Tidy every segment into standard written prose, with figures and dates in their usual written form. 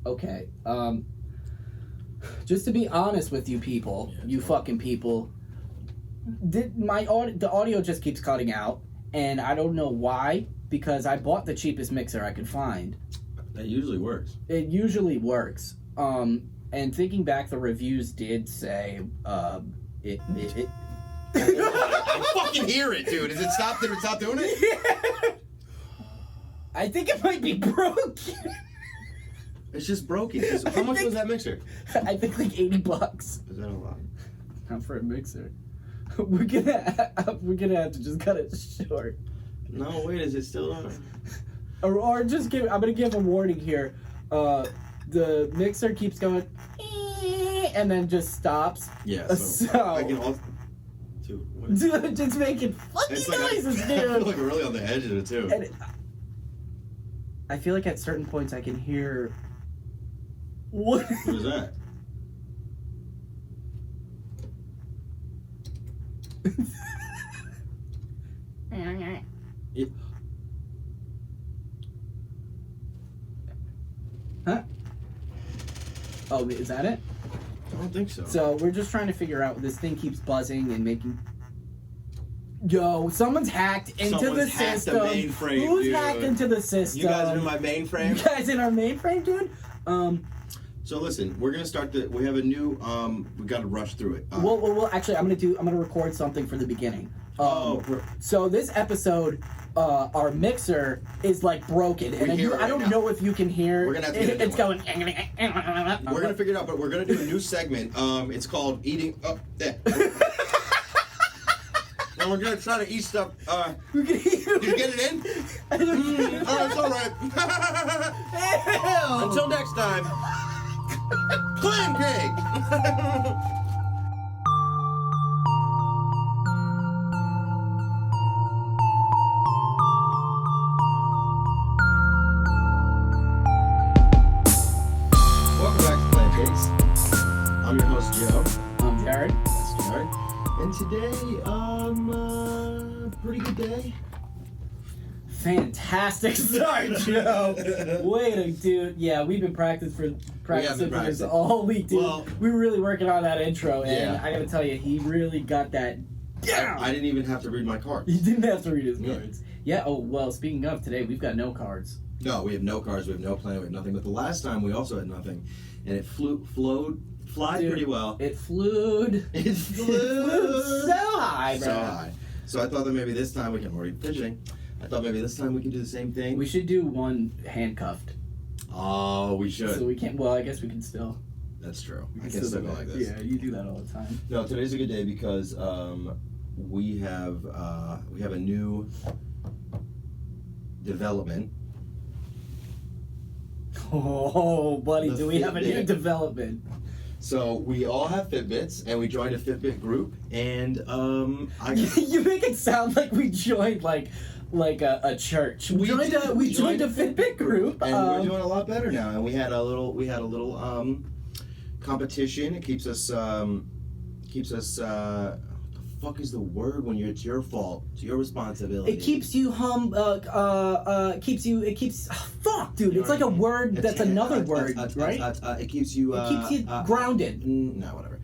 Okay. Just to be honest with you people, you fucking people, the audio just keeps cutting out, and I don't know why, because I bought the cheapest mixer I could find. That usually works. It usually works. And thinking back, the reviews did say, it I fucking hear it, dude. Did it stop doing it? Yeah. I think it might be broken. It's just broken. How much was that mixer? I think like $80. Is that a lot? Not for a mixer. We're gonna have to just cut it short. No, wait. Is it still on? Or just give. I'm gonna give a warning here. The mixer keeps going, and then just stops. Yeah. So I can also. Dude, just making fucking noises, dude. I feel like we're really on the edge of it too. And I feel like at certain points I can hear. What is that? Huh? Oh, is that it? I don't think so. So we're just trying to figure out. This thing keeps buzzing and making. Yo, someone's hacked into the system. The mainframe, Who's dude. hacked into the system? You guys in my mainframe? You guys in our mainframe, dude? So listen, we're gonna start we have a new. We got to rush through it. Well, actually, I'm gonna record something for the beginning. So this episode, our mixer is like broken, and I don't know if you can hear. We're gonna have to get it's going. We're gonna figure it out, but we're gonna do a new segment. It's called eating. There. And we're gonna try to eat stuff. Did you get it in? Oh, it's all right. Until next time, Clam Cakes. I'm your host, Joe. I'm Jared. That's Jared. And today, pretty good day. Fantastic start, Joe. Wait, dude. Yeah, we've been practicing for this all week, dude. Well, we were really working on that intro, and I gotta tell you, he really got that down. I didn't even have to read my cards. You didn't have to read his cards. Yeah, oh, well, speaking of, today, we've got no cards. No, we have no cards, we have no plan, we have nothing. But the last time, we also had nothing. And it flied pretty well. It flew so high, bro. So high. So I thought that maybe this time we're already pitching. I thought maybe this time we can do the same thing. We should do one handcuffed. Oh, we should. So we can't. Well, I guess we can still. That's true. I can still go like this. Yeah, you do that all the time. No, today's a good day because we have a new development. Oh, buddy, do we have a new development? So we all have Fitbits, and we joined a Fitbit group, and You make it sound like we joined like a church. We joined a Fitbit group, and we're doing a lot better now. And we had a little competition. It keeps us. What the fuck is the word when it's your fault? It's your responsibility. It keeps you fuck, dude. It's like a word that's another word, right? It keeps you grounded. No, whatever.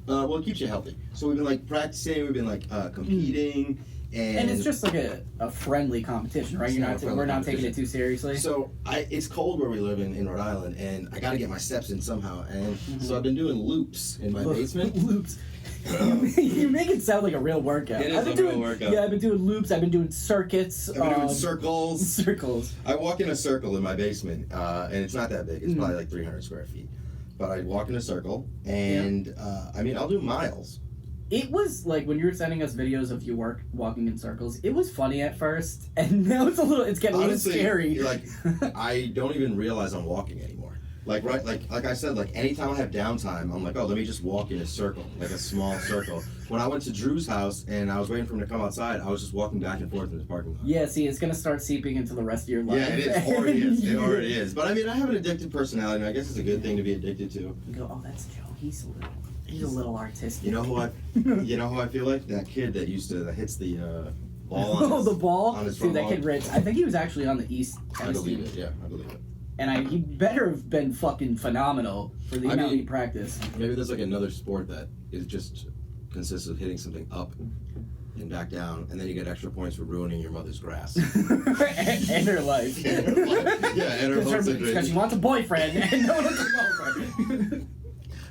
Well, it keeps you healthy. So we've been like practicing. We've been like competing. And it's just like a friendly competition, right? We're not taking it too seriously. So it's cold where we live in Rhode Island, and I got to get my steps in somehow. And so I've been doing loops in my basement. Loops. You make it sound like a real workout. It is real workout. Yeah, I've been doing loops. I've been doing circuits. I've been doing circles. Circles. I walk in a circle in my basement, and it's not that big. It's probably like 300 square feet. But I walk in a circle, and I'll do miles. It was like when you were sending us videos of you walking in circles. It was funny at first, and now it's getting Honestly, a little scary. Like I don't even realize I'm walking anymore. Like I said, like anytime I have downtime, I'm like, oh, let me just walk in a circle, like a small circle. When I went to Drew's house and I was waiting for him to come outside, I was just walking back and forth in the parking lot. Yeah, see, it's gonna start seeping into the rest of your life. Yeah, it is. It already is. But I mean, I have an addicted personality, and I guess it's a good thing to be addicted to. You go, oh, that's Joe. He's a little artistic. You know who I feel like? That kid that hits the ball on the ball? on his Dude, that front kid Rich. I think he was actually on the East. I believe it, yeah. I believe it. And he better have been fucking phenomenal for the amount he practiced. Maybe there's like another sport that is just consists of hitting something up and back down, and then you get extra points for ruining your mother's grass. and her life. And her hopes and dreams. Because she wants a boyfriend and no one will come over.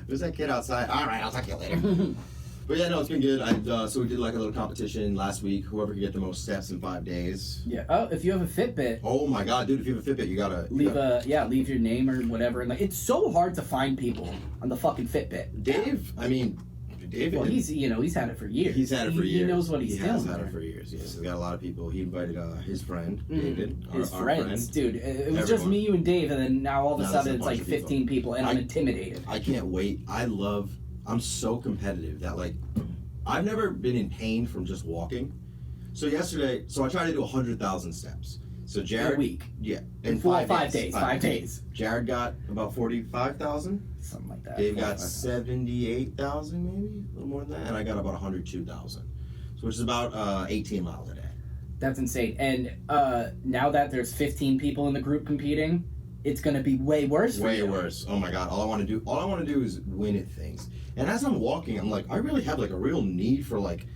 There's that kid outside. All right, I'll talk to you later. But yeah, no, it's been good. So we did like a little competition last week. Whoever could get the most steps in 5 days. Yeah. Oh, if you have a Fitbit. Oh my God, dude! If you have a Fitbit, you gotta leave your name or whatever. And like, it's so hard to find people on the fucking Fitbit. Dave. Well, he's had it for years. He's had it for years. He knows what he's doing. He has had it for years. Yes, he's got a lot of people. He invited his friend David. His friends, dude. It was just me, you, and Dave, and then now all of a sudden it's like 15 people, and I'm intimidated. I can't wait. I'm so competitive that like I've never been in pain from just walking. So yesterday, I tried to do 100,000 steps. So Jared, in a week. Yeah, in 5 days. 5 days. Jared got about 45,000. Something like that. Dave got 78,000, maybe a little more than that, and I got about 102,000, so which is about 18 miles a day. That's insane. And now that there's 15 people in the group competing, it's going to be way worse. Way worse. Oh my God! All I want to do is win at things. And as I'm walking, I'm like, I really have like a real need for like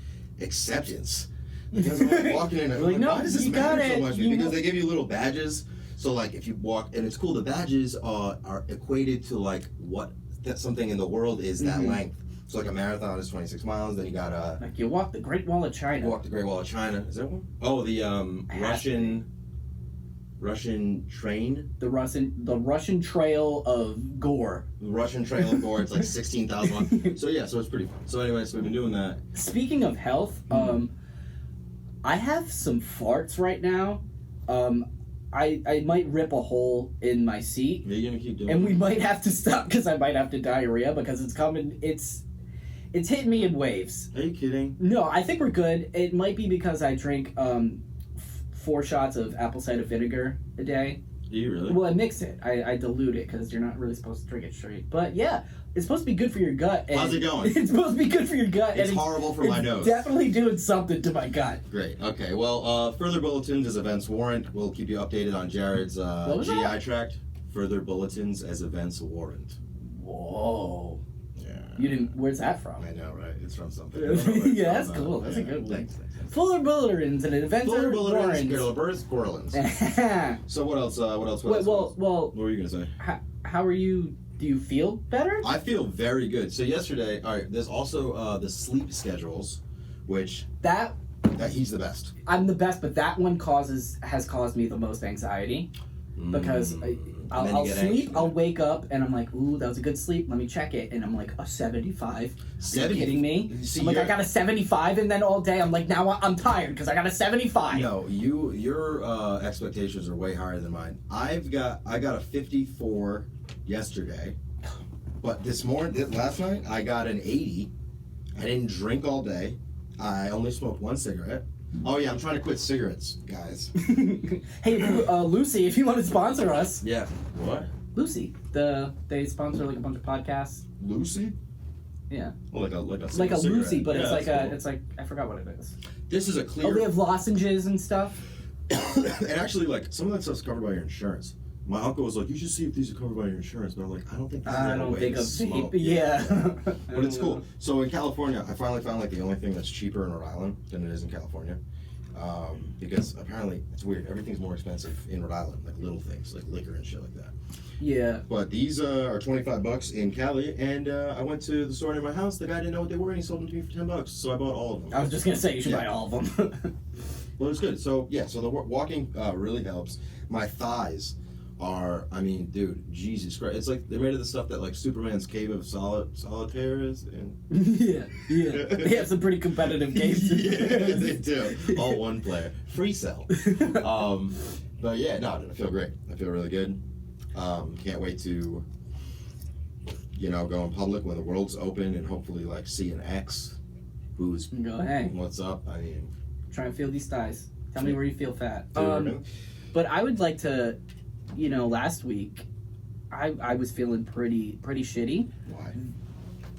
acceptance. Because I'm like walking in, like, no, why does this you matter got so it. much? Because they give you little badges. So like if you walk, and it's cool, the badges are equated to like what that something in the world is that length. So like a marathon is 26 miles. Then you got like you walk the Great Wall of China. Walk the Great Wall of China. Is that one? Oh, the Russian train. The Russian Trail of Gore. The Russian Trail of Gore. It's like 16,000. So yeah, so it's pretty fun. So anyway, so we've been doing that. Speaking of health, I have some farts right now. I might rip a hole in my seat. Are you gonna keep doing and it? we might have to stop because I might have to diarrhea because it's coming. It's hitting me in waves. Are you kidding? No, I think we're good. It might be because I drink 4 shots of apple cider vinegar a day. Do you really? Well, I mix it. I dilute it because you're not really supposed to drink it straight. But yeah, it's supposed to be good for your gut. How's it going? It's supposed to be good for your gut. It's horrible for my nose. Definitely doing something to my gut. Great. Okay. Well, further bulletins as events warrant. We'll keep you updated on Jared's GI tract. Further bulletins as events warrant. Whoa. Yeah. You didn't. Where's that from? I know, right? It's from something. Yeah, that's cool. That's a good one. Thanks. Fuller bulletins and events Fuller warrant. bulletins, Squirrelins. So what else? What were you gonna say? How are you? Do you feel better? I feel very good. So yesterday, all right. There's also the sleep schedules, which that he's the best. I'm the best, but that one has caused me the most anxiety because I'll sleep, I'll wake up, and I'm like, ooh, that was a good sleep. Let me check it, and I'm like, a 75. Are you kidding me? See, I'm like, I got a 75, and then all day I'm like, now I'm tired because I got a 75. No, your expectations are way higher than mine. I got a 54 yesterday, but last night I got an 80. I didn't drink all day. I only smoked 1 cigarette. Oh yeah, I'm trying to quit cigarettes, guys. Hey, Lucy, if you want to sponsor us. Yeah. What? Lucy, they sponsor like a bunch of podcasts. Lucy? Yeah. Well, like a Lucy, but yeah, it's like I forgot what it is. This is a clear. Oh, they have lozenges and stuff. And actually, like some of that stuff's covered by your insurance. My uncle was like, "You should see if these are covered by your insurance." But I'm like, "I don't think this is a way to smoke." Yeah. But it's cool. So in California, I finally found like the only thing that's cheaper in Rhode Island than it is in California, because apparently it's weird. Everything's more expensive in Rhode Island, like little things like liquor and shit like that. Yeah. But these are $25 in Cali, and I went to the store near my house. The guy didn't know what they were, and he sold them to me for $10. So I bought all of them. I was just gonna say you should buy all of them. Well, it's good. So yeah, so the walking really helps. My thighs are, I mean, dude, Jesus Christ. It's like they're made of the stuff that like Superman's Cave of Solitaire is. And yeah. They have some pretty competitive games. Yeah, they do. All one player. Free cell. But yeah, no, I feel great. I feel really good. Can't wait to, go in public when the world's open and hopefully like see an ex who's go, hey, what's up? I mean, try and feel these thighs. Tell me where you feel fat. But I would like to. Last week, I was feeling pretty shitty. Why?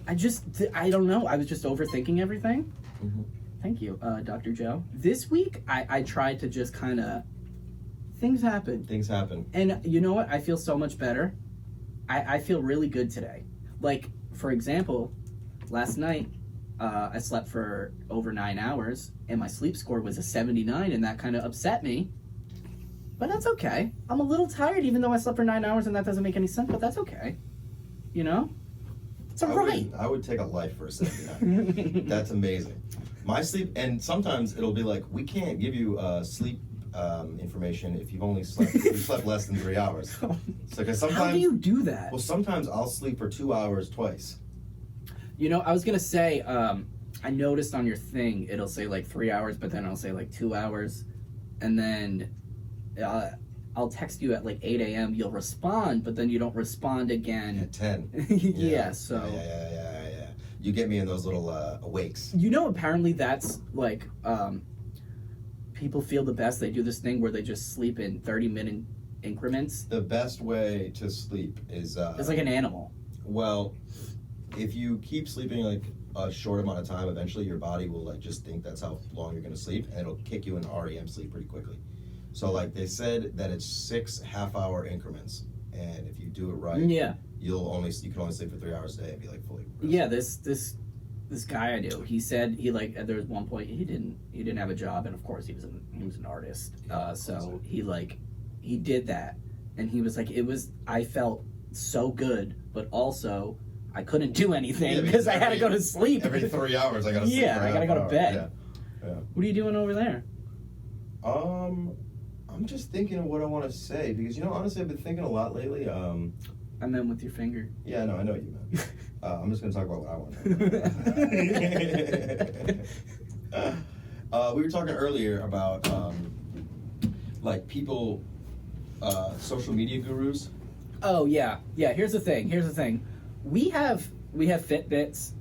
I don't know. I was just overthinking everything. Mm-hmm. Thank you, Dr. Joe. This week, I tried to just kind of Things happen. Things happen. And you know what? I feel so much better. I feel really good today. Like, for example, last night, I slept for over 9 hours, and my sleep score was a 79, and that kind of upset me. But that's okay. I'm a little tired, even though I slept for 9 hours, and that doesn't make any sense, but that's okay. You know? It's alright. I would take a life for a 79. That's amazing. My sleep, and sometimes it'll be like, we can't give you sleep information if you've only slept less than 3 hours. So, 'cause sometimes, how do you do that? Well, sometimes I'll sleep for 2 hours twice. You know, I was going to say, I noticed on your thing, it'll say like 3 hours, but then it'll say like 2 hours. And then I'll text you at like 8 a.m. You'll respond, but then you don't respond again. At 10. Yeah, so. Yeah. You get me in those little awakes. You know, apparently that's like, people feel the best. They do this thing where they just sleep in 30-minute increments. The best way to sleep is... it's like an animal. Well, if you keep sleeping like a short amount of time, eventually your body will like just think that's how long you're going to sleep, and it'll kick you into REM sleep pretty quickly. So like they said that it's 6 half-hour increments, and if you do it right, you can only sleep for 3 hours a day and be like fully rested. Yeah, this guy I knew, he said he like there was one point he didn't have a job, and of course he was an artist. So he did that, and he was like, I felt so good, but also I couldn't do anything because I had to go to sleep. Every 3 hours I gotta sleep. Yeah, I gotta go to bed. Yeah. What are you doing over there? I'm just thinking of what I want to say, because honestly I've been thinking a lot lately. I meant with your finger. Yeah, no, I know what you meant. I'm just gonna talk about what I want to. We were talking earlier about like people, social media gurus. Oh yeah. Here's the thing. We have Fitbits.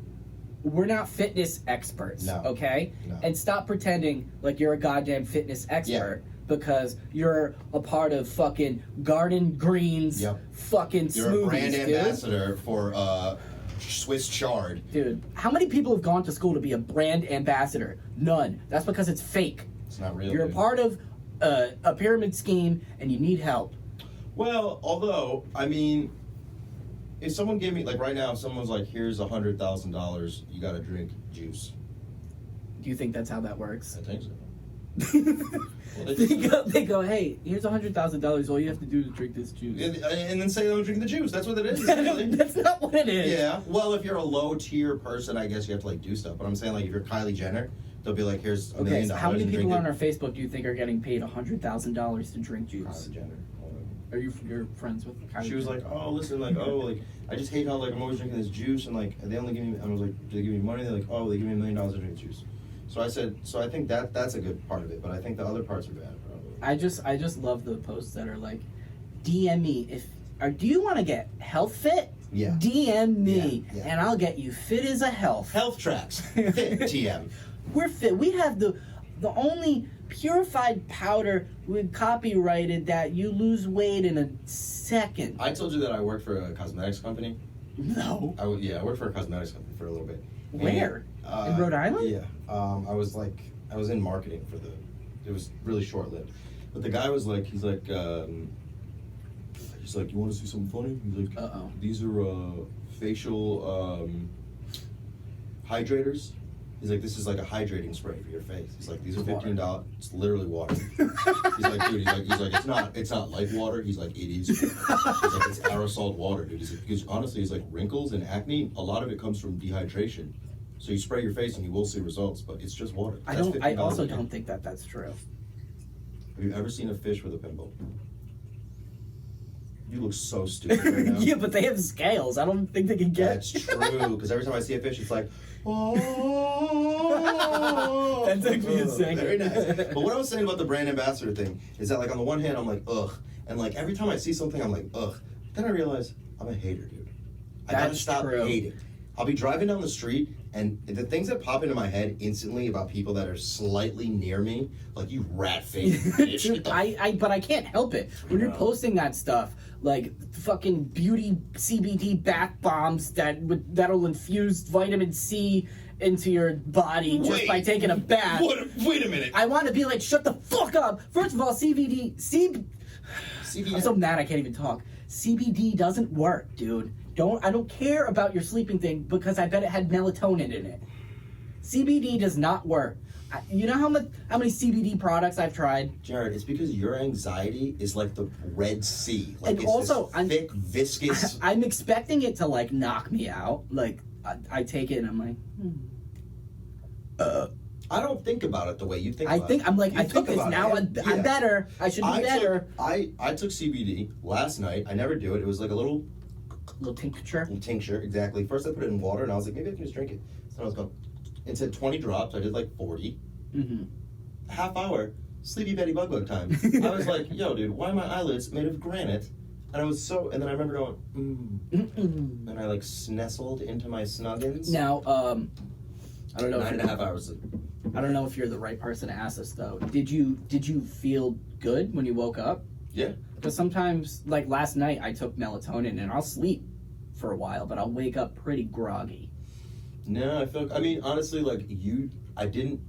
We're not fitness experts, okay? No. And stop pretending like you're a goddamn fitness expert because you're a part of fucking Garden Green's fucking smoothies, You're a brand ambassador for Swiss chard. Dude, how many people have gone to school to be a brand ambassador? None. That's because it's fake. It's not real. You're a part of a pyramid scheme and you need help. Well, although, I mean, if someone gave me, like right now, if someone's like, here's $100,000, you gotta drink juice. Do you think that's how that works? I think so. Well, they go, hey, here's $100,000. All you have to do is drink this juice. And then say, don't drink the juice. That's what it is. Really. That's not what it is. Yeah. Well, if you're a low tier person, I guess you have to like do stuff. But I'm saying, like, if you're Kylie Jenner, they'll be like, here's $1 million. So how many people on our Facebook do you think are getting paid $100,000 to drink juice? Kylie Jenner. Are you're friends with Kylie Jenner? She was like, oh, listen, like, oh, like, I just hate how like I'm always drinking this juice, and like they only give me. I was like, do they give me money? They're like, oh, they give me $1 million to drink juice. So I said, so I think that's a good part of it, but I think the other parts are bad. Probably. I just love the posts that are like, DM me do you want to get health fit? Yeah. DM me yeah. and I'll get you fit as a health. Health tracks. Fit TM. We're fit. We have the only purified powder we copyrighted that you lose weight in a second. I told you that I worked for a cosmetics company. No. I worked for a cosmetics company for a little bit. Where? In Rhode Island? Yeah. I was in marketing for it was really short lived. But the guy was like, he's like, you want to see something funny? He's like, these are facial hydrators. He's like, this is like a hydrating spray for your face. He's like, these are $15. It's literally water. He's like, dude, he's like, it's not like water. He's like, it is. He's like, it's aerosol water, dude. He's like, because honestly, he's like, wrinkles and acne, a lot of it comes from dehydration. So you spray your face and you will see results, but it's just water. I also don't think that that's true. Have you ever seen a fish with a pimple? You look so stupid right now. Yeah, but they have scales. I don't think they can get. That's true, because every time I see a fish, it's like, oh. That took me a second. Very nice. But what I was saying about the brand ambassador thing is that, like, on the one hand, I'm like, ugh. And, like, every time I see something, I'm like, ugh. Then I realize I'm a hater, dude. I gotta stop hating. I'll be driving down the street, and the things that pop into my head instantly about people that are slightly near me, like, you rat-faced bitch. But I can't help it. When you're posting that stuff, like fucking beauty CBD bath bombs that'll infuse vitamin C into your body just by taking a bath. Wait a minute. I want to be like, shut the fuck up. First of all, CBD. I'm so mad I can't even talk. CBD doesn't work, dude. I don't care about your sleeping thing because I bet it had melatonin in it. CBD does not work. You know how many CBD products I've tried? Jared, it's because your anxiety is like the Red Sea. Like, And it's also, this thick, viscous... I'm expecting it to, like, knock me out. Like, I take it and I'm like, I don't think about it the way you think about it. I'm like, You I think took this, about now it. I'm better. I should be better. I took CBD last night. I never do it. It was like a little tincture. Tincture, exactly. First I put it in water and I was like, maybe I can just drink it. So I was going, it said 20 drops. I did like 40. Mm-hmm. Half hour, sleepy Betty Bug time. I was like, yo, dude, why are my eyelids made of granite? And I was so, and then I remember going, and I like nestled into my snuggins. Now, I don't know. 9.5 hours sleep. I don't know if you're the right person to ask this though. Did you feel good when you woke up? Yeah. Because sometimes, like last night, I took melatonin and I'll sleep for a while, but I'll wake up pretty groggy. No, I mean, honestly, like I didn't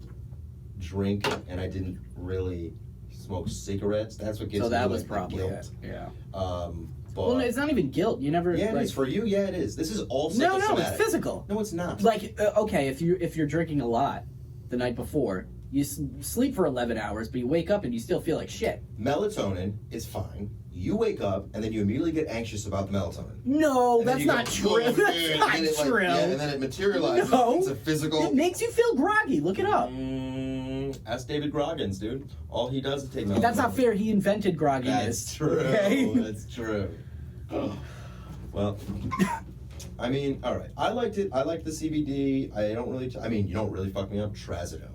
drink and I didn't really smoke cigarettes. That's what gives me that was like, probably guilt. it. Yeah. But Well, it's not even guilt. You never. yeah, like, it is for you. Yeah, it is. This is all No, psychosomatic. it's physical. No, it's not. Like, okay, if you're drinking a lot the night before, you sleep for 11 hours, but you wake up and you still feel like shit. Melatonin is fine. You wake up and then you immediately get anxious about the melatonin. No, And then that's you not go, true. "Oh, That's man," not and it, like, true. yeah, and then it materializes. No. It's a physical. It makes you feel groggy. Look it up. Ask David Groggins, dude. All he does is take melatonin. That's not fair. He invented grogginess. That's true. Okay? That's true. Well, I mean, all right. I liked it. I liked the CBD. I don't really. You don't really fuck me up. Trazodone.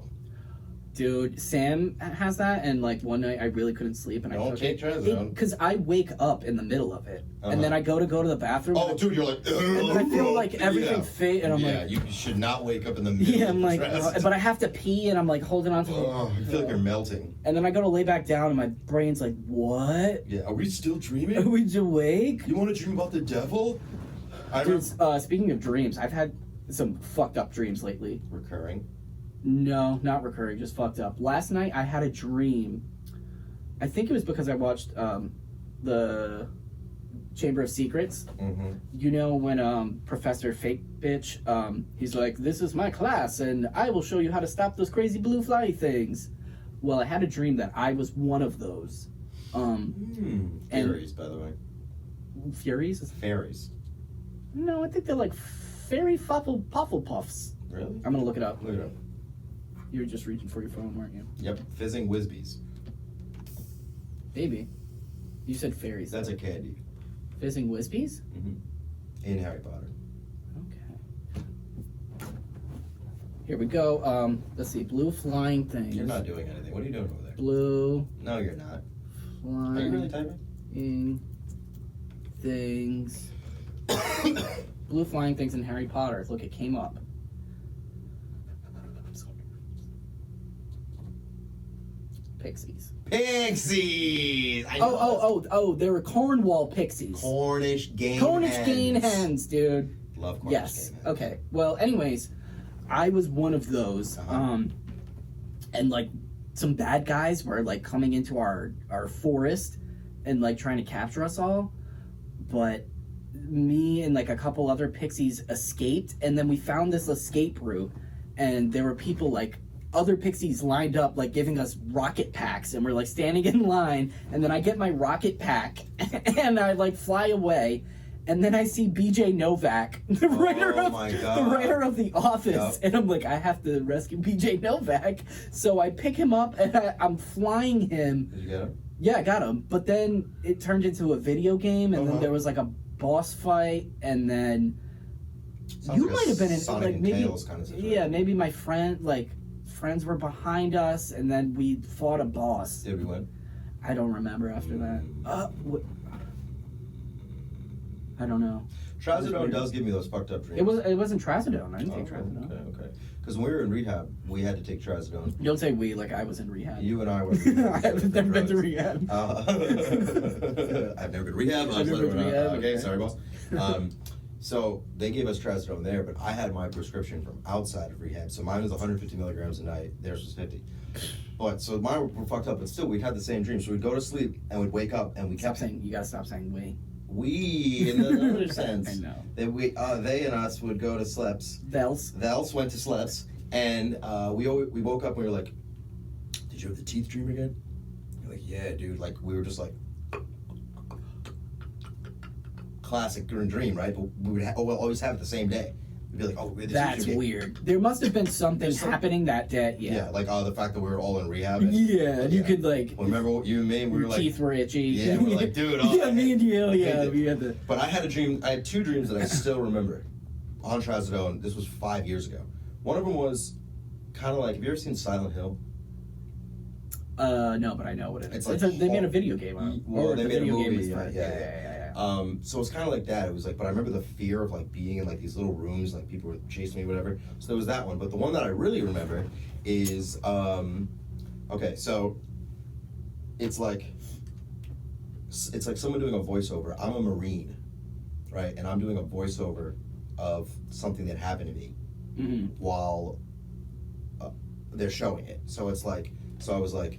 Dude, Sam has that, and like one night I really couldn't sleep, and I Don't took take it Trazodone. because I wake up in the middle of it, and then I go to the bathroom. Oh, dude, you're like. And then I feel like everything fade, and I'm like, you should not wake up in the middle. yeah, I'm of like, but I have to pee, and I'm like holding on to. you feel like you're melting. And then I go to lay back down, and my brain's like, what? Yeah, are we still dreaming? Are we awake? You want to dream about the devil? Dude, speaking of dreams, I've had some fucked up dreams lately. Recurring. No, not recurring, just fucked up. Last night I had a dream. I think it was because I watched the Chamber of Secrets. Mm-hmm. You know when Professor Fake Bitch, he's like, this is my class and I will show you how to stop those crazy blue fly things. Well, I had a dream that I was one of those. Fairies, by the way. Furies? Fairies. No, I think they're like fairy puffles. Really? I'm gonna look it up. Look it up. You were just reaching for your phone, weren't you? Yep, fizzing Whizbees. Maybe. You said fairies. That's a candy. Fizzing Whizbees? Mm-hmm. In Harry Potter. Okay. Here we go. Let's see. Blue flying things. You're not doing anything. What are you doing over there? Blue No, you're not. flying Are you really typing? things. Blue flying things in Harry Potter. Look, it came up. Pixies. Pixies! Oh, they were Cornwall pixies. Cornish Games. Cornish game hens, dude. Love Cornish Yes. Game hens. Okay. Well, anyways, I was one of those. And like some bad guys were like coming into our forest and like trying to capture us all. But me and like a couple other pixies escaped, and then we found this escape route, and there were people like other pixies lined up like giving us rocket packs, and we're like standing in line, and then I get my rocket pack and I like fly away, and then I see BJ Novak, the writer of The Office, and I'm like, I have to rescue BJ Novak. So I pick him up and I'm flying him. Did you get him? Yeah, I got him. But then it turned into a video game, and then there was like a boss fight, and then you might have been in Sonic like maybe Tails kind of situation. Yeah, maybe my friends were behind us, and then we fought a boss. Did we win? I don't remember after that. I don't know. Trazodone does give me those fucked up dreams. It wasn't Trazodone. I didn't take Trazodone. Okay. Because when we were in rehab, we had to take Trazodone. Don't say we like I was in rehab. You and I were. In rehab. I've never been to rehab. I've never been to rehab. I've never been to rehab. Okay, sorry, boss. So they gave us trazodone there, but I had my prescription from outside of rehab. So mine was 150 milligrams a night. Theirs was 50. But so mine were fucked up, but still we'd had the same dream. So we'd go to sleep and we'd wake up and we kept saying. You gotta stop saying we. We in the other sense. I know. That they and us would go to sleeps. Thels went to sleeps, and we woke up and we were like, "Did you have the teeth dream again?" You're like, "Yeah, dude." Like we were just like, classic dream, right? But we would always have it the same day. We'd be like, "Oh, that's weird." There must have been something happening that day. Yeah, like the fact that we were all in rehab. And you could like. Remember you and me? We were like, teeth were itchy. Yeah, we were like, dude. Yeah, me and you. Yeah, we had the. But I had a dream. I had two dreams that I still remember. On trazodone. This was 5 years ago. One of them was kind of like. Have you ever seen Silent Hill? No, but I know what it is. They made a video game on it. Well, they made a movie. Yeah. So it's kind of like that. It was like, but I remember the fear of like being in like these little rooms, like people were chasing me, whatever. So there was that one. But the one that I really remember is, okay, so it's like someone doing a voiceover. I'm a Marine, right? And I'm doing a voiceover of something that happened to me while they're showing it. So it's like, so I was like,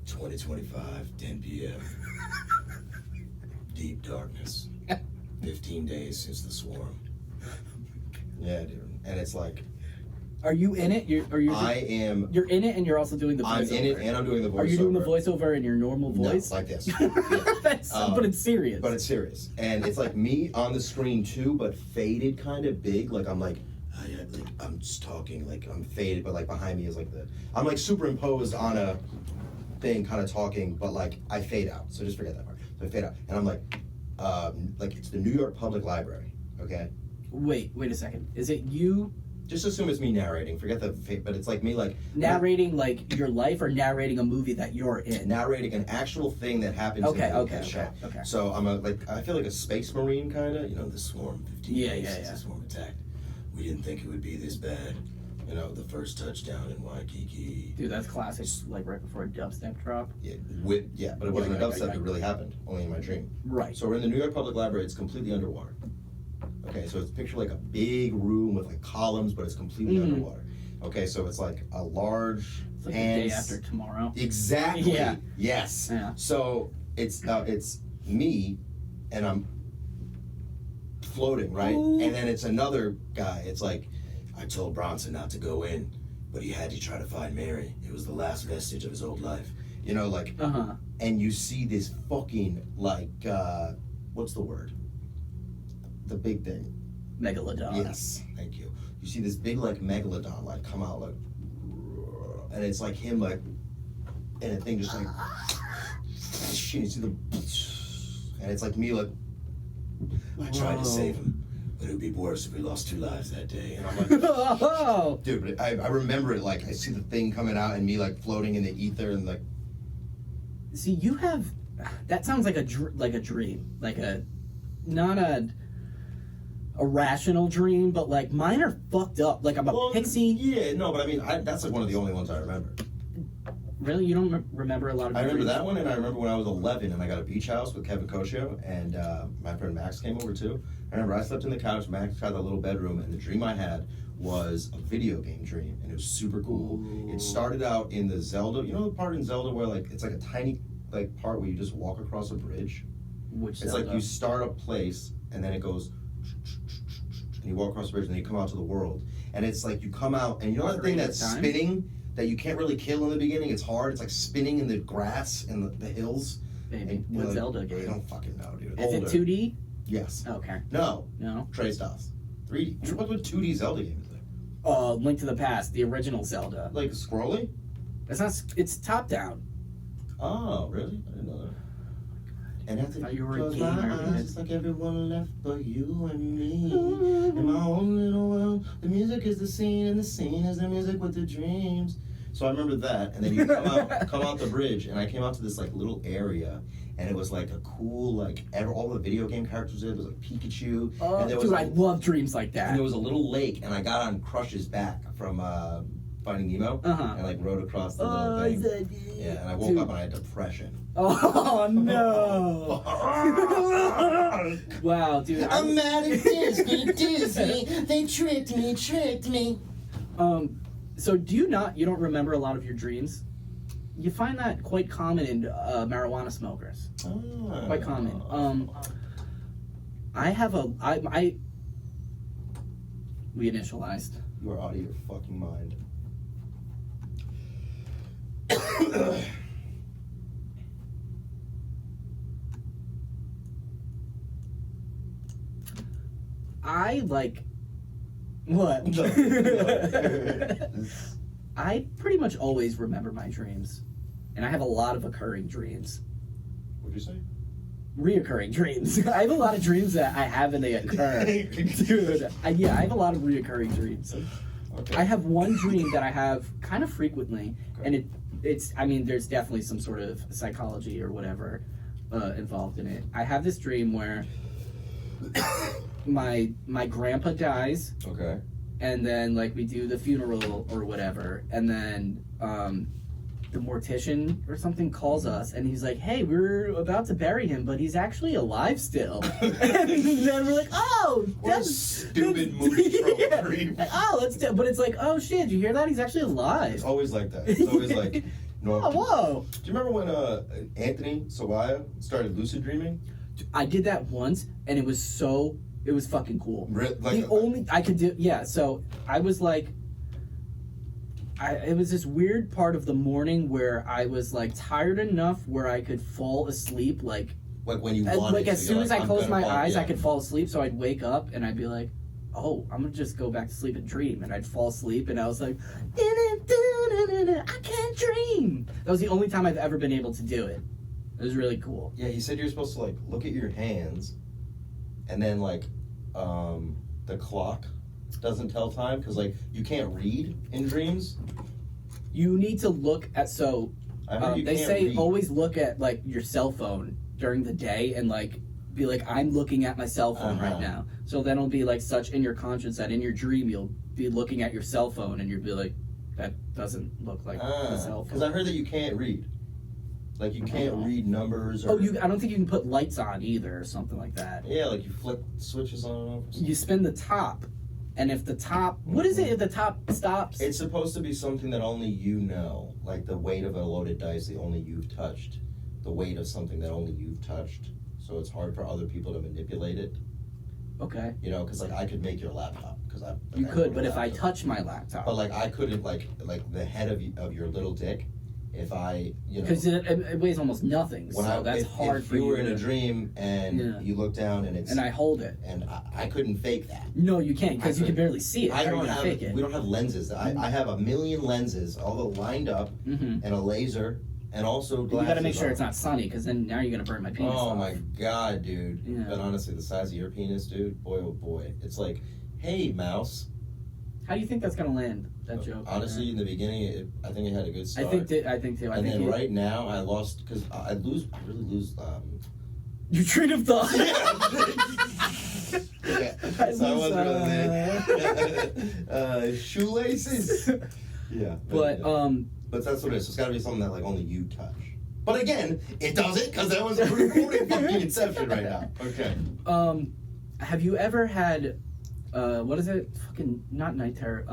2025, 10 p.m. Deep darkness. 15 days since the swarm. Yeah, dude. And it's like... Are you in it? I am... You're in it and you're also doing the voiceover. I'm in it and I'm doing the voiceover. Are you doing the voiceover in your normal voice? No, like this. But it's serious. But it's serious. And it's like me on the screen too, but faded kind of big. Like I'm like I'm just talking, like I'm faded, but like behind me is like I'm like superimposed on a thing kind of talking, but like I fade out. So just forget that part. So I fade out. And I'm like it's the New York Public Library, okay? Wait a second. Is it you? Just assume it's me narrating. Forget the but it's like me like... Narrating like your life or narrating a movie that you're in? Narrating an actual thing that happens in the show. Okay. So I'm I feel like a space marine kind of, you know, the swarm, 15 days since the swarm attacked. We didn't think it would be this bad. You know, the first touchdown in Waikiki. Dude, that's classic, like right before a dubstep drop. Yeah, but it wasn't a dubstep, it really happened, only in my dream. Right. So we're in the New York Public Library, it's completely underwater. Okay, so it's picture like a big room with like columns, but it's completely underwater. Okay, so it's like a large... It's like the day after tomorrow. Exactly. Yeah. Yes. Yeah. So it's me, and I'm floating, right? Ooh. And then it's another guy. It's like, I told Bronson not to go in, but he had to try to find Mary. It was the last vestige of his old life. You know, like, and you see this fucking, like, what's the word? The big thing. Megalodon. Yes, thank you. You see this big, like, megalodon, like, come out, like, and it's like him, like, and a thing just like, you see the, and it's like me, like, I tried to save him, but it would be worse if we lost 2 lives that day. And I'm like, dude, I remember it, like, I see the thing coming out and me, like, floating in the ether and, like. See, you have, that sounds like a dream, like not a rational dream, but like mine are fucked up. Like I'm a pixie. Yeah, no, but I mean, that's like one of the only ones I remember. Really? You don't remember a lot of I remember dreams? that one, and I remember when I was 11 and I got a beach house with Kevin Cochio, and my friend Max came over too. I remember I slept in the couch, Max had that little bedroom, and the dream I had was a video game dream, and it was super cool. Ooh. It started out in the Zelda, you know the part in Zelda where like it's like a tiny like part where you just walk across a bridge? Which It's Zelda? like you start a place, and then it goes, and you walk across the bridge, and then you come out to the world. And it's like you come out, and you know that thing that's spinning that you can't really kill in the beginning? It's hard. It's like spinning in the grass and the hills. Baby, what Zelda game? I don't fucking know, dude. Is it 2D? Yes. Okay. No. Trace DOS. 3D. What 2D Zelda game is there? Link to the Past, the original Zelda. Like scrolling? It's not. It's top down. Oh, really? I didn't know that. And after you were a gamer, it's like everyone left but you and me. In my own little world, the music is the scene, and the scene is the music with the dreams. So I remember that, and then you come out the bridge, and I came out to this like little area, and it was like a cool like all the video game characters there. It was like Pikachu. And there was, dude, I love dreams like that. And there was a little lake, and I got on Crush's back from Finding Nemo, and like rode across the little thing. Yeah, and I woke up and I had depression. Oh no! Wow, dude. I'm mad at Disney. They tricked me. So you don't remember a lot of your dreams? You find that quite common in marijuana smokers. Oh. Quite common. We initialized. You are out of your fucking mind. I like what? No. I pretty much always remember my dreams, and I have a lot of occurring dreams. What'd you say? Reoccurring dreams. I have a lot of dreams that I have and they occur. Dude, I have a lot of reoccurring dreams. Okay. I have one dream that I have kind of frequently, and there's definitely some sort of psychology or whatever involved in it. I have this dream where my grandpa dies. Okay. And then like we do the funeral or whatever, and then the mortician or something calls us, and he's like, "Hey, we're about to bury him, but he's actually alive still." And then we're like, "Oh, that's stupid movie trope dream. Oh, but it's like, oh shit, did you hear that? He's actually alive." It's always like that. It's always like, no. Oh, whoa. Do you remember when Anthony Sawaya started lucid dreaming? I did that once, and it was fucking cool. I could do, so I was like, it was this weird part of the morning where I was like tired enough where I could fall asleep, like when you wanted like to, as soon as I closed my eyes, yeah. I could fall asleep. So I'd wake up and I'd be like, oh, I'm gonna just go back to sleep and dream, and I'd fall asleep, and I was like, I can't dream. That was the only time I've ever been able to do it. It was really cool. Yeah, he said you're supposed to like look at your hands, and then like the clock doesn't tell time because like you can't read in dreams. You need to look at they say read. Always look at like your cell phone during the day and like be like, I'm looking at my cell phone right now. So then it'll be like such in your conscience that in your dream you'll be looking at your cell phone and you'll be like, that doesn't look like the cell phone. Because I heard that you can't read. Like you can't read numbers. Or, I don't think you can put lights on either or something like that. Yeah, like you flip switches on and off. You spin the top, and if the top, what is it if the top stops? It's supposed to be something that only you know, like the weight of a loaded dice that only you've touched, the weight of something that only you've touched. So it's hard for other people to manipulate it. Okay. You know, because like I could make your laptop you could, but if I touch my laptop. But like I couldn't like the head of your little dick. If I, because it weighs almost nothing, that's hard for you. If you were in a dream and you look down and I hold it, and I couldn't fake that. No, you can't because you can barely see it. We don't have lenses. I have a million lenses, all lined up, and a laser, and also glasses. You got to make sure it's not sunny, because then now you're gonna burn my penis. Oh off. my god, dude! Yeah. But honestly, the size of your penis, dude, boy oh boy, it's like, hey, mouse. How do you think that's gonna land? That joke. Honestly, in the beginning, I think it had a good start. I think too. And then right now, I lost because I really lose. Your train of thought. Yeah. So I wasn't really shoelaces. Yeah. But that's what it is. So it's got to be something that like only you touch. But again, it doesn't because that was a recording fucking Inception right now. Okay. Have you ever had? What is it? Fucking not night terror.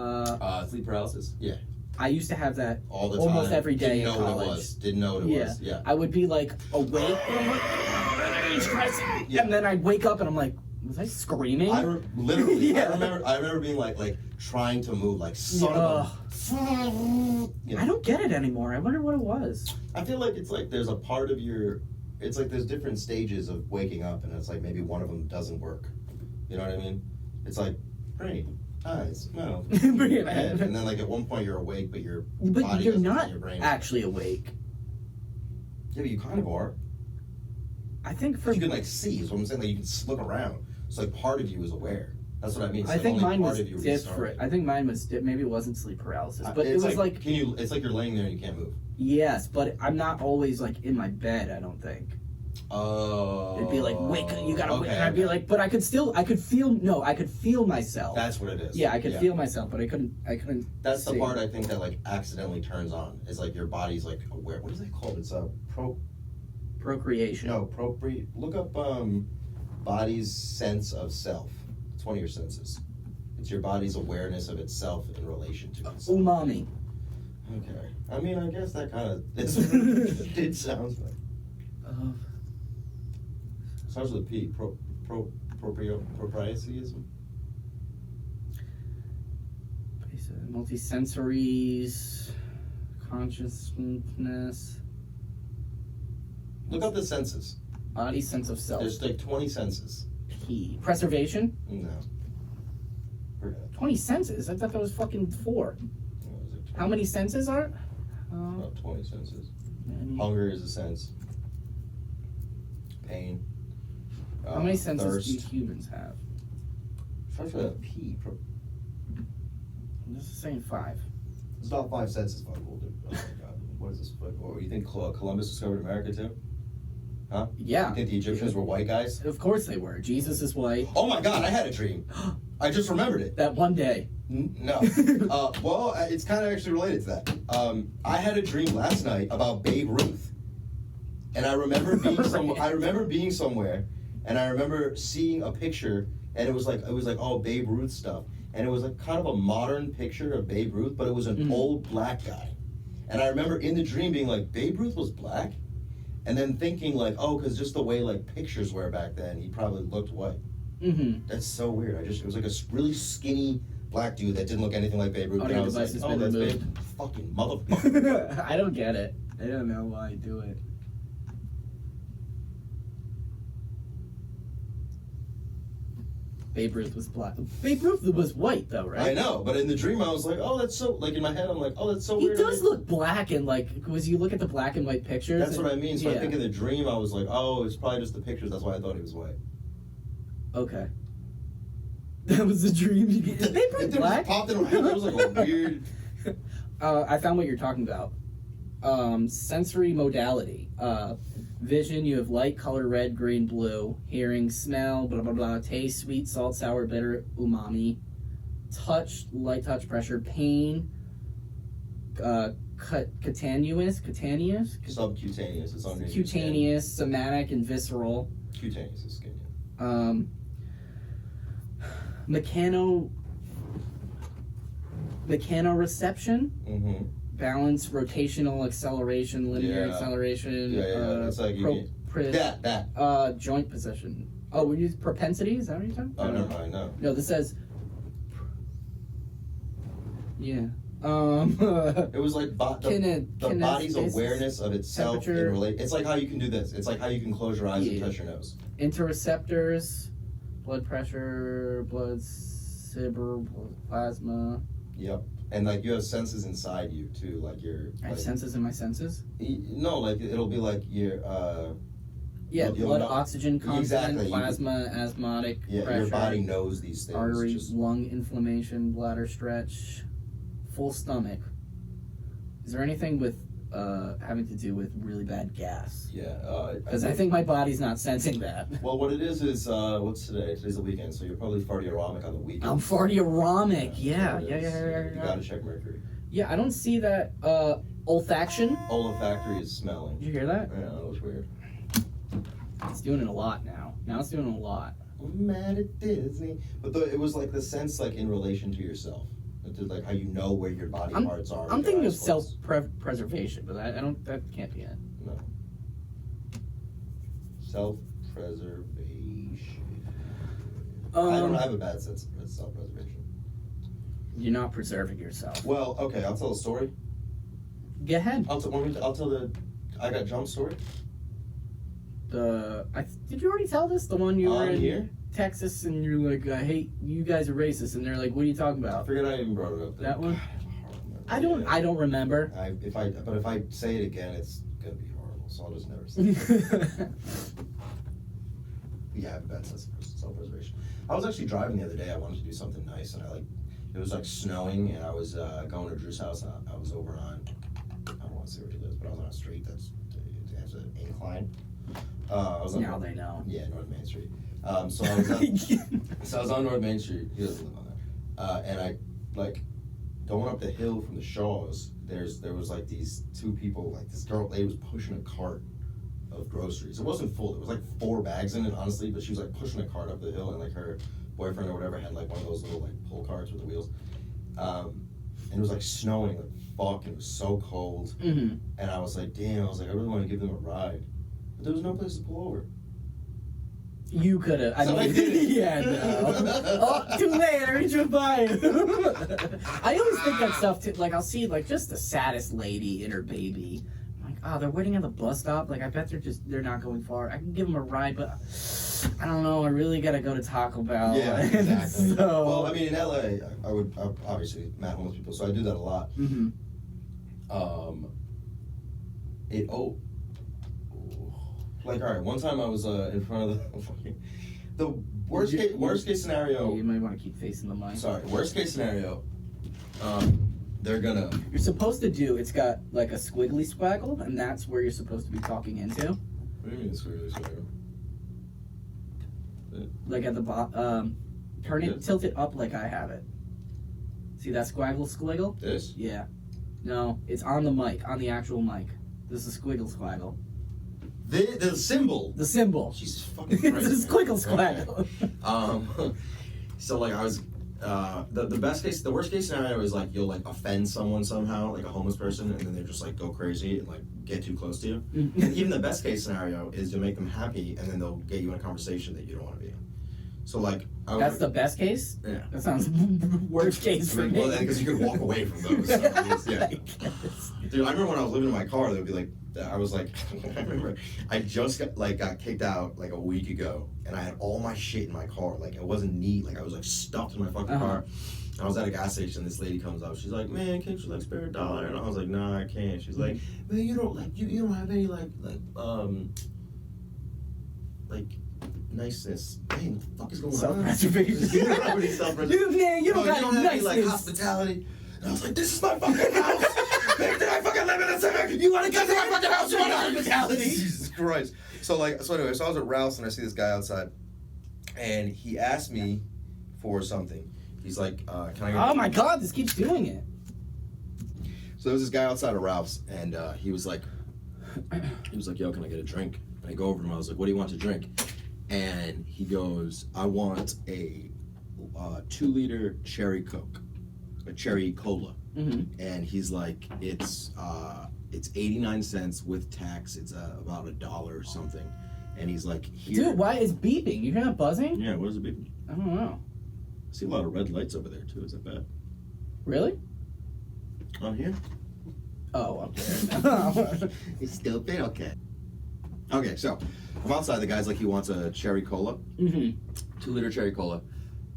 Sleep paralysis. Yeah. I used to have that all the time. Almost every day in college. Didn't know what it was. Yeah. I would be like awake, and I'm like, and then I'd wake up and I'm like, was I screaming? Literally. Yeah. I remember being like trying to move, like son of a. I don't get it anymore. I wonder what it was. I feel like it's like there's a part of your. It's like there's different stages of waking up, and it's like maybe one of them doesn't work. You know what I mean? It's like brain, eyes, mouth, head, and then like at one point you're awake, but your body you're doesn't not your brain. Actually awake. Yeah, but you kind of are. I think you can like see. So I'm saying like you can look around. So like part of you is aware. That's what I mean. So I think mine was different. I think mine was maybe it wasn't sleep paralysis, but it was like it's like you're laying there and you can't move. Yes, but I'm not always like in my bed. I don't think. Oh. It'd be like, wake up, you gotta wake. And I'd be like, but I could feel myself. That's what it is. Yeah, I could feel myself, but I couldn't. That's the part I think that like accidentally turns on. Is like your body's like aware. What is that called? It's procreation. No, look up body's sense of self. It's one of your senses. It's your body's awareness of itself in relation to itself. Umami. Okay. I mean, I guess that kind of it sounds like. Starts with a P. Proprietyism. Multisensories, consciousness. Look up the senses. Body, sense of self. There's like 20 senses. P. Preservation? No. 20 senses? I thought that was fucking 4. How many senses are? About 20 senses. Many. Hunger is a sense. Pain. How many senses thirst. do humans have? Starts with a P. I'm just saying 5. It's not 5 senses, fuck. Oh my god. What is this? Oh, you think Columbus discovered America too? Huh? Yeah. You think the Egyptians were white guys? Of course they were. Jesus is white. Oh my god, I had a dream. I just remembered it. That one day. No. Well, it's kind of actually related to that. I had a dream last night about Babe Ruth, and I remember being I remember being somewhere, and I remember seeing a picture, and it was like oh, Babe Ruth stuff, and it was like kind of a modern picture of Babe Ruth, but it was an old black guy, and I remember in the dream being like, Babe Ruth was black, and then thinking like, oh, because just the way like pictures were back then, he probably looked white. Mm-hmm. That's so weird. It was like a really skinny black dude that didn't look anything like Babe Ruth. And I was like, oh, that's Babe. Fucking motherfucker. I don't get it. I don't know why I do it. Babe Ruth was black. Babe Ruth was white, though, right? I know, but in the dream, I was like, oh, that's so... Like, in my head, I'm like, oh, that's so weird. He does look black, and, like, because you look at the black and white pictures... That's what I mean. So I think in the dream, I was like, oh, it's probably just the pictures. That's why I thought he was white. Okay. That was the dream. Is Babe Ruth black? It popped in my head. It was like a weird... I found what you're talking about. Sensory modality. Vision, you have light, color, red, green, blue. Hearing, smell, blah, blah, blah. Taste, sweet, salt, sour, bitter, umami. Touch, light touch, pressure. Pain, cutaneous. Subcutaneous. It's underneath Cutaneous, somatic, and visceral. Cutaneous is skin. Mechanoreception. Mm-hmm. Balance, rotational acceleration, linear acceleration. Yeah. It's like that. Joint position. Oh, we use propensity? Is that what you're talking about? Oh, never mind. No. No, this says. Yeah. It was like the body's awareness of itself in relation. It's like how you can do this. It's like how you can close your eyes and touch your nose. Interoceptors, blood pressure, blood sibber, plasma. Yep. And like you have senses inside you too, like your. I have senses in my senses. No, like it'll be like your. Blood, oxygen content, exactly. Plasma, asthmatic pressure. Your body knows these things. Arteries, lung inflammation, bladder stretch, full stomach. Is there anything with having to do with really bad gas? Yeah. Because I think my body's not sensing that. Well, what it is what's today? Today's the weekend, so you're probably farty-aromic on the weekend. I'm farty-aromic. Yeah. You gotta check mercury. Yeah, I don't see that. Olfaction. Olfactory is smelling. Did you hear that? Yeah, that was weird. It's doing it a lot now. Now it's doing it a lot. I'm mad at Disney. But it was like the sense like in relation to yourself. Like how you know where your body parts are. I'm thinking of self-preservation, but I don't. That can't be it. No. Self-preservation. I don't have a bad sense of self-preservation. You're not preserving yourself. Well, okay, I'll tell a story. Go ahead. I'll tell the I got jump story. Did you already tell this? The one you were in here? Texas and you're like, I hate you guys are racist, and they're like, what are you talking about? I figured I even brought it up. That one? I don't remember. If I say it again, it's gonna be horrible. So I'll just never say it. Yeah, I have a bad sense of self-preservation. I was actually driving the other day. I wanted to do something nice, and it was like snowing, and I was going to Drew's house. And I was over on, I don't want to say where he lives, but I was on a street that has an incline. Now they know. Yeah, North Main Street. So I was on North Main Street. He doesn't live on there. And I going up the hill from the Shaws. There was like these two people. Like this lady was pushing a cart of groceries. It wasn't full. There was like 4 bags in it, honestly. But she was like pushing a cart up the hill, and like her boyfriend or whatever had like one of those little like pull carts with the wheels. And it was like snowing like fuck, and it was so cold. Mm-hmm. And I was like, damn. I was like, I really want to give them a ride, but there was no place to pull over. You could have. I mean, yeah, no. Oh, too late. I already drove by. I always think that stuff too. Like, I'll see like just the saddest lady and her baby. I'm like, oh, they're waiting at the bus stop. Like, I bet they're not going far. I can give them a ride, but I don't know. I really gotta go to Taco Bell. Yeah, exactly. So, well, I mean, in LA, I would obviously mad homeless people, so I do that a lot. Mm-hmm. Like, all right, one time I was in front of the worst case scenario. You might want to keep facing the mic. Sorry, worst case scenario. They're gonna. You're supposed to do. It's got like a squiggly squaggle, and that's where you're supposed to be talking into. What do you mean squiggly squaggle? Like at the bottom. Turn it, tilt it up like I have it. See that squiggle? This? Yeah. No, it's on the mic, on the actual mic. This is squiggle. The symbol. The symbol. Jesus fucking Christ. It's a squiggle. So like I was, the worst case scenario is like you'll like offend someone somehow, like a homeless person, and then they just like go crazy and like get too close to you. Mm-hmm. And even the best case scenario is to make them happy, and then they'll get you in a conversation that you don't want to be in. So like that's the best case? Yeah. That sounds worst case for me. Well, because you could walk away from those. So, yeah. Dude, I remember when I was living in my car, they would be like, I was like, I remember I just got kicked out like a week ago, and I had all my shit in my car. Like it wasn't neat. Like I was like stuffed in my fucking car. And I was at a gas station. This lady comes up. She's like, "Man, can't you like spare $1?" And I was like, "Nah, I can't." She's like, "Man, you don't like you don't have any like niceness. Man, what the fuck is going on?" Self-preservation. You don't have any self-preservation. Dude, man, you don't got have niceness. any like hospitality. And I was like, "This is my fucking house. Man, did I fucking live in a civic? You want to get to my fucking house? You want hospitality?" Jesus Christ. So anyway, so I was at Ralph's and I see this guy outside, and he asked me for something. He's like, "Can I?" Oh my God, this keeps doing it. So there was this guy outside of Ralph's, and he was like, "Yo, can I get a drink?" And I go over to him. I was like, "What do you want to drink?" And he goes, "I want a 2-liter cherry Coke, a cherry cola." Mm-hmm. And he's like, it's 89 cents with tax. It's about $1 or something. And he's like, "Here." Dude, why is beeping? You're not buzzing? Yeah, what is it beeping? I don't know. I see a lot of red lights over there too. Is that bad? Really? On here? Oh, up there. You stupid. Okay. Okay, so I'm outside. The guy's like, he wants a cherry cola, Mm-hmm. 2-liter cherry cola,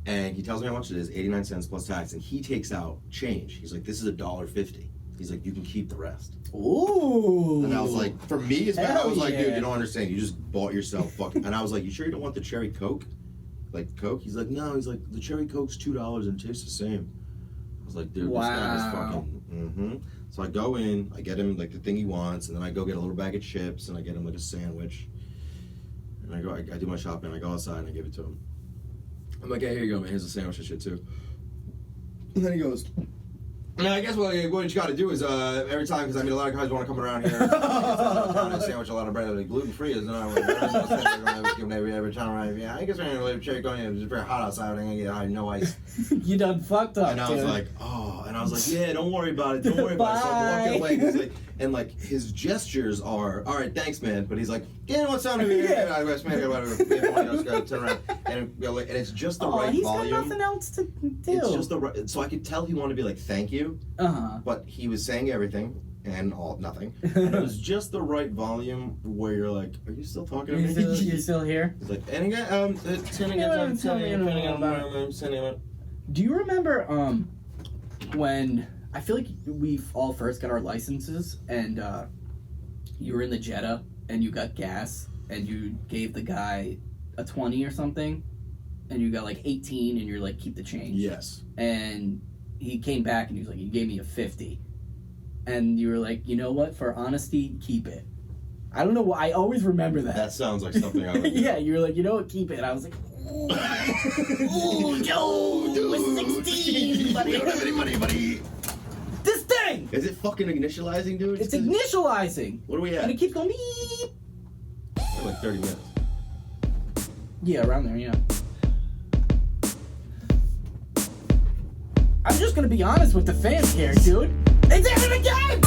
and he tells me how much it is, 89 cents plus tax, and he takes out change. He's like, "This is $1.50. He's like, "You can keep the rest." Ooh. And I was like, for me, it's bad. I was like, yeah. "Dude, you don't understand. You just bought yourself fucking." And I was like, "You sure you don't want the cherry Coke? Like Coke?" He's like, "No." He's like, "The cherry Coke's $2 and it tastes the same." I was like, "Dude, wow. This guy is fucking." Mm-hmm. So I go in, I get him like the thing he wants, and then I go get a little bag of chips, and I get him like a sandwich. And I do my shopping, I go outside and I give it to him. I'm like, "Hey, here you go, man. Here's a sandwich and shit too." And then he goes, "Yeah, I guess what you got to do is every time, because I mean a lot of guys want to come around here and sandwich a lot of bread, like gluten free is not every time around. Yeah, I guess we're gonna leave cherry going. It's very hot outside. I'm gonna get no ice." You done fucked up. And I was dude. like, "Oh," and I was like, "Yeah, don't worry about it. Don't worry about it." So I'm walking away. He's like, and like his gestures are, "All right, thanks, man," but he's like, "Yeah, what's on here?" Yeah. I go, "Man, whatever." Turn around, and it's just the right he's volume. got nothing else to do. It's just the right. So I could tell he wanted to be like, "Thank you." Uh-huh. But he was saying everything and nothing. And it was just the right volume where you're like, "Are you still talking to me?" You still here? It's like, and again, Do you remember when I feel like we all first got our licenses and you were in the Jetta and you got gas and you gave the guy a 20 or something and you got like 18 and you're like, "Keep the change." Yes. And he came back and he was like, "You gave me a 50. And you were like, "You know what? For honesty, keep it." I don't know why. I always remember that. That sounds like something I would do. Yeah, you were like, "You know what? Keep it." And I was like, "Ooh, Joe, Dude, we're 16, buddy." We don't have any money, buddy. This thing! Is it fucking initializing, dude? It's initializing. What are we at? And it keeps going beep. 30 minutes. Yeah, around there, yeah. I'm just gonna be honest with the fans here, dude. They did it again!